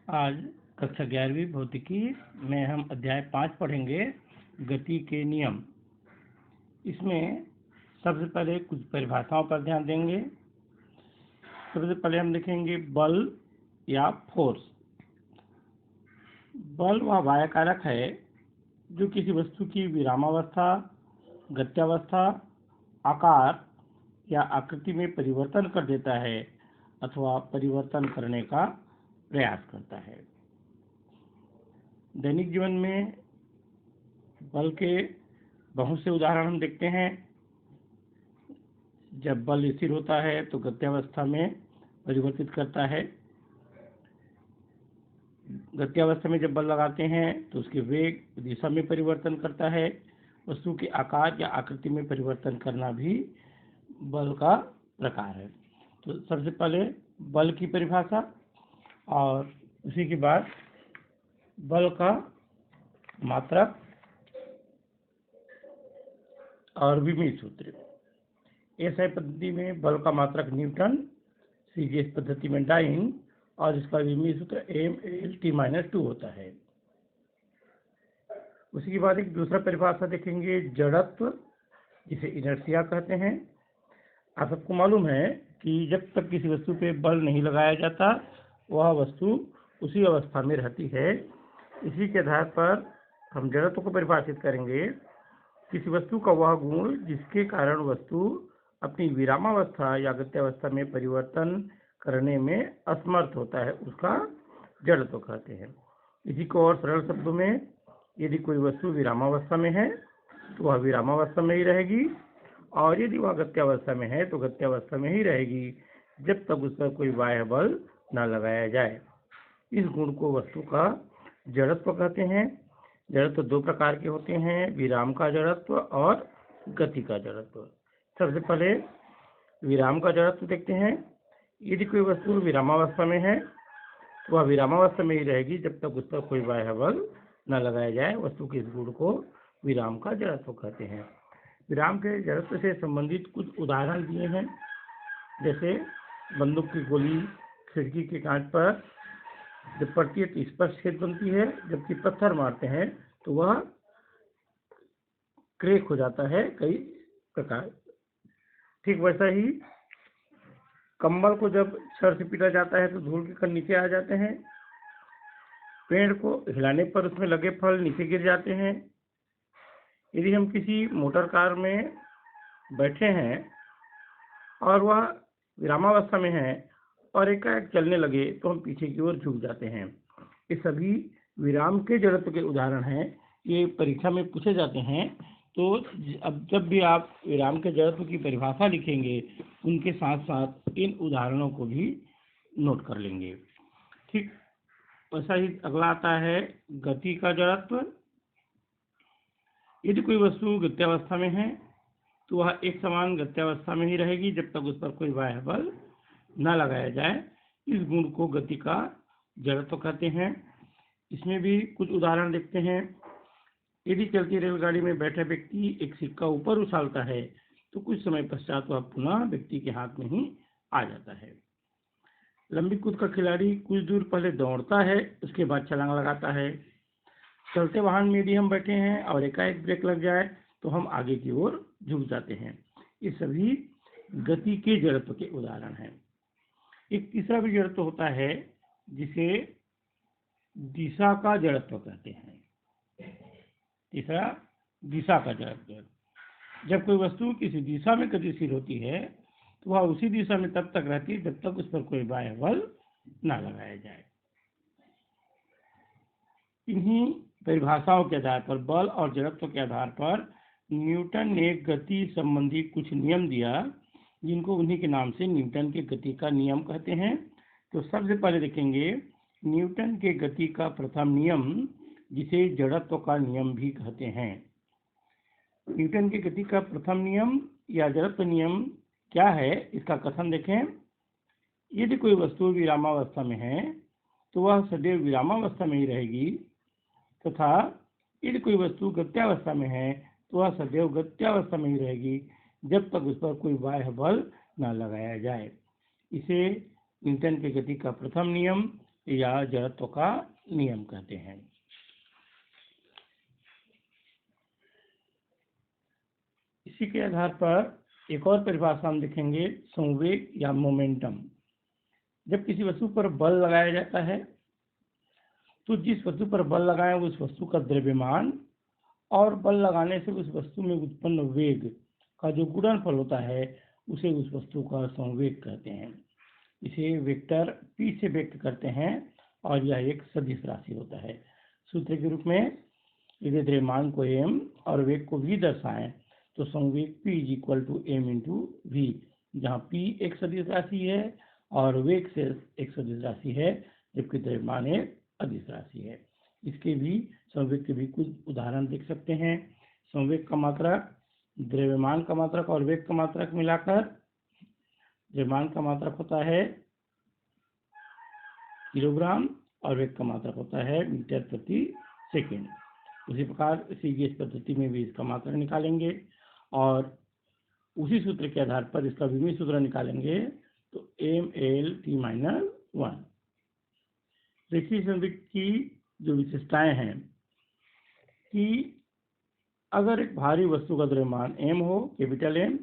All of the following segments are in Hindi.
आज कक्षा 11वीं भौतिकी में हम अध्याय 5 पढ़ेंगे, गति के नियम। इसमें सबसे पहले कुछ परिभाषाओं पर ध्यान देंगे। सबसे पहले हम देखेंगे बल या फोर्स। बल वह बाह्य कारक है जो किसी वस्तु की विरामावस्था, गत्यावस्था, आकार या आकृति में परिवर्तन कर देता है अथवा परिवर्तन करने का प्रयास करता है। दैनिक जीवन में बल के बहुत से उदाहरण हम देखते हैं। जब बल स्थिर होता है तो गत्यावस्था में परिवर्तित करता है। गत्यावस्था में जब बल लगाते हैं तो उसके वेग दिशा में परिवर्तन करता है। वस्तु के आकार या आकृति में परिवर्तन करना भी बल का प्रकार है। तो सबसे पहले बल की परिभाषा और उसी के बाद बल का मात्रक और विमीय सूत्र। एसआई पद्धति में बल का मात्रक न्यूटन, सीजीएस पद्धति में डाइन और इसका विमीय सूत्र m/T-2 होता है। उसी के बाद एक दूसरा परिभाषा देखेंगे, जड़त्व, जिसे इनर्शिया कहते हैं। आप सबको मालूम है कि जब तक किसी वस्तु पे बल नहीं लगाया जाता वह वस्तु उसी अवस्था में रहती है। इसी के आधार पर हम जड़त्व को परिभाषित करेंगे, किसी वस्तु का वह गुण जिसके कारण वस्तु अपनी विरामावस्था या गत्यावस्था में परिवर्तन करने में असमर्थ होता है, उसका जड़त्व कहते हैं। इसी को और सरल शब्दों में, यदि कोई वस्तु विरामावस्था में है तो वह विरामावस्था में ही रहेगी और यदि वह गत्यावस्था में है तो गत्यावस्था में ही रहेगी जब तक उस पर कोई बाह्य बल न लगाया जाए। इस गुण को वस्तु का जड़त्व कहते हैं। जड़त्व दो प्रकार के होते हैं, विराम का जड़त्व और गति का जड़त्व। सबसे पहले विराम का जड़त्व देखते हैं। यदि कोई वस्तु विरामावस्था में है तो वह विरामावस्था में ही रहेगी जब तक उस पर कोई बाह्य बल न लगाया जाए। वस्तु के इस गुण को विराम का जड़त्व कहते हैं। विराम के जड़त्व से संबंधित कुछ उदाहरण दिए हैं, जैसे बंदूक की गोली खिड़की के कांच पर जब पड़ती है तो स्पष्ट छेद बनती है, जबकि पत्थर मारते हैं तो वह क्रैक हो जाता है कई प्रकार। ठीक वैसा ही कंबल को जब छड़ से पीटा जाता है तो धूल के कण नीचे आ जाते हैं। पेड़ को हिलाने पर उसमें लगे फल नीचे गिर जाते हैं। यदि हम किसी मोटर कार में बैठे हैं और वह विरामावस्था में है और एकाएक चलने लगे तो हम पीछे की ओर झुक जाते हैं। ये सभी विराम के जड़त्व के उदाहरण हैं। ये परीक्षा में पूछे जाते हैं। तो अब जब भी आप विराम के जड़त्व की परिभाषा लिखेंगे उनके साथ साथ इन उदाहरणों को भी नोट कर लेंगे। ठीक वैसा ही अगला आता है गति का जड़त्व। यदि कोई वस्तु गत्यावस्था में है तो वह एक समान गत्यावस्था में ही रहेगी जब तक उस पर कोई बाह्य बल न लगाया जाए। इस गुण को गति का जड़त्व कहते हैं। इसमें भी कुछ उदाहरण देखते हैं। यदि चलती रेलगाड़ी में बैठा व्यक्ति एक सिक्का ऊपर उछालता है तो कुछ समय पश्चात वह पुनः व्यक्ति के हाथ में ही आ जाता है। लंबी कूद का खिलाड़ी कुछ दूर पहले दौड़ता है, उसके बाद छलांग लगाता है। चलते वाहन में यदि हम बैठे हैं और एकाएक ब्रेक लग जाए तो हम आगे की ओर झुक जाते हैं। ये सभी गति के जड़त्व के उदाहरण हैं। एक तीसरा भी जड़त्व होता है जिसे दिशा का जड़त्व कहते हैं। तीसरा दिशा का जड़त्व। जब कोई वस्तु किसी दिशा में गतिशील होती है तो वह उसी दिशा में तब तक रहती है जब तक उस पर कोई बाह्य बल न लगाया जाए। इन्हीं परिभाषाओं के आधार पर, बल और जड़त्व के आधार पर न्यूटन ने गति संबंधी कुछ नियम दिया, जिनको उन्हीं के नाम से न्यूटन के गति का नियम कहते हैं। तो सबसे पहले देखेंगे न्यूटन के गति का प्रथम नियम, जिसे जड़त्व का नियम भी कहते हैं। न्यूटन के गति का प्रथम नियम या जड़त्व नियम क्या है, इसका कथन देखें। यदि कोई वस्तु विरामावस्था में है तो वह सदैव विरामावस्था में ही रहेगी, तथा यदि कोई वस्तु गत्यावस्था में है तो वह सदैव गत्यावस्था में ही रहेगी जब तक उस पर कोई बाह्य बल न लगाया जाए। इसे न्यूटन के गति का प्रथम नियम या जड़त्व का नियम कहते हैं। इसी के आधार पर एक और परिभाषा हम देखेंगे, संवेग या मोमेंटम। जब किसी वस्तु पर बल लगाया जाता है तो जिस वस्तु पर बल लगाएं उस वस्तु का द्रव्यमान और बल लगाने से उस वस्तु में उत्पन्न वेग का जो गुणनफल होता है उसे उस वस्तु का संवेग कहते हैं। इसे वेक्टर p से व्यक्त करते हैं और यह एक सदिश राशि होता है। सूत्र के रूप में यदि द्रव्यमान को m और वेग को v दर्शाएं तो संवेग p m × v, जहाँ p एक सदिश राशि है और वेग से एक सदिश राशि है, जबकि द्रव्यमान एक अदिश राशि है। इसके भी संवेग के भी कुछ उदाहरण देख सकते हैं। संवेग का मात्रक, द्रव्यमान का मात्रक और वेग का मात्रक मिलाकर द्रव्यमान का मात्रक होता है किलोग्राम और वेग का मात्रक होता है मीटर प्रति सेकेंड। उसी प्रकार सीजीएस पद्धति में भी इसका मात्रक निकालेंगे और उसी सूत्र के आधार पर इसका विमीय सूत्र निकालेंगे तो mL_T-1। रेखीय संवेग की जो विशेषताएं हैं कि अगर एक भारी वस्तु का द्रव्यमान m हो, कैपिटल M,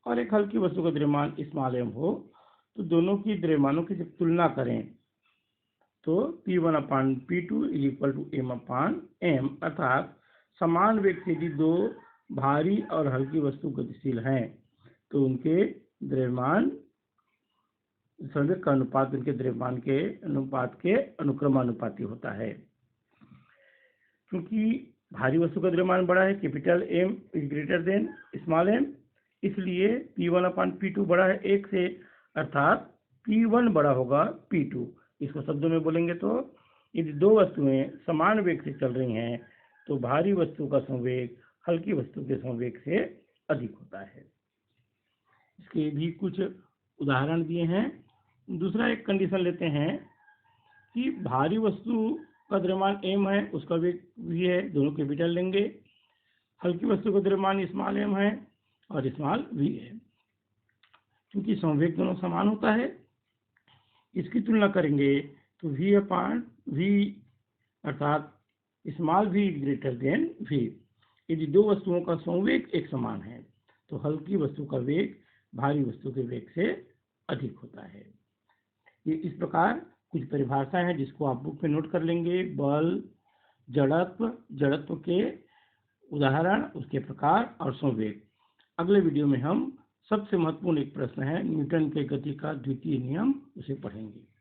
और एक हल्की वस्तु का द्रव्यमान स्मॉल m हो, तो दोनों की द्रव्यमानों की जब तुलना करें तो P1/P2 = m/m, अर्थात समान वेग से यदि दो भारी और हल्की वस्तु गतिशील हैं तो उनके द्रव्यमान संवेग का अनुपात उनके द्रव्यमान के अनुपात के अनुक्रमानुपाती होता है। क्योंकि भारी वस्तु का द्रव्यमान बड़ा है, कैपिटल M > स्मॉल m, इसलिए P1/P2 बड़ा है 1 से, अर्थात P1 बड़ा होगा P2। इसको शब्दों में बोलेंगे तो यदि दो वस्तुएं समान वेग से चल रही हैं तो भारी वस्तु का संवेग हल्की वस्तु के संवेग से अधिक होता है। इसके भी कुछ उदाहरण दिए हैं। दूसरा एक कंडीशन लेते हैं कि भारी वस्तु का द्रव्यमान m है, उसका वेग v है, दोनों कैपिटल लेंगे। हल्की वस्तु का द्रव्यमान स्मॉल m है और स्मॉल v है। क्योंकि संवेग दोनों समान होता है, इसकी तुलना करेंगे तो v/v, अर्थात स्मॉल v > v। यदि दो वस्तुओं का संवेग एक समान है तो हल्की वस्तु का वेग भारी वस्तु के वेग से अधिक होता है। ये इस प्रकार कुछ परिभाषाएं हैं जिसको आप बुक में नोट कर लेंगे। बल, जड़त्व, जड़त्व के उदाहरण, उसके प्रकार और संवेग। अगले वीडियो में हम सबसे महत्वपूर्ण एक प्रश्न है न्यूटन के गति का द्वितीय नियम, उसे पढ़ेंगे।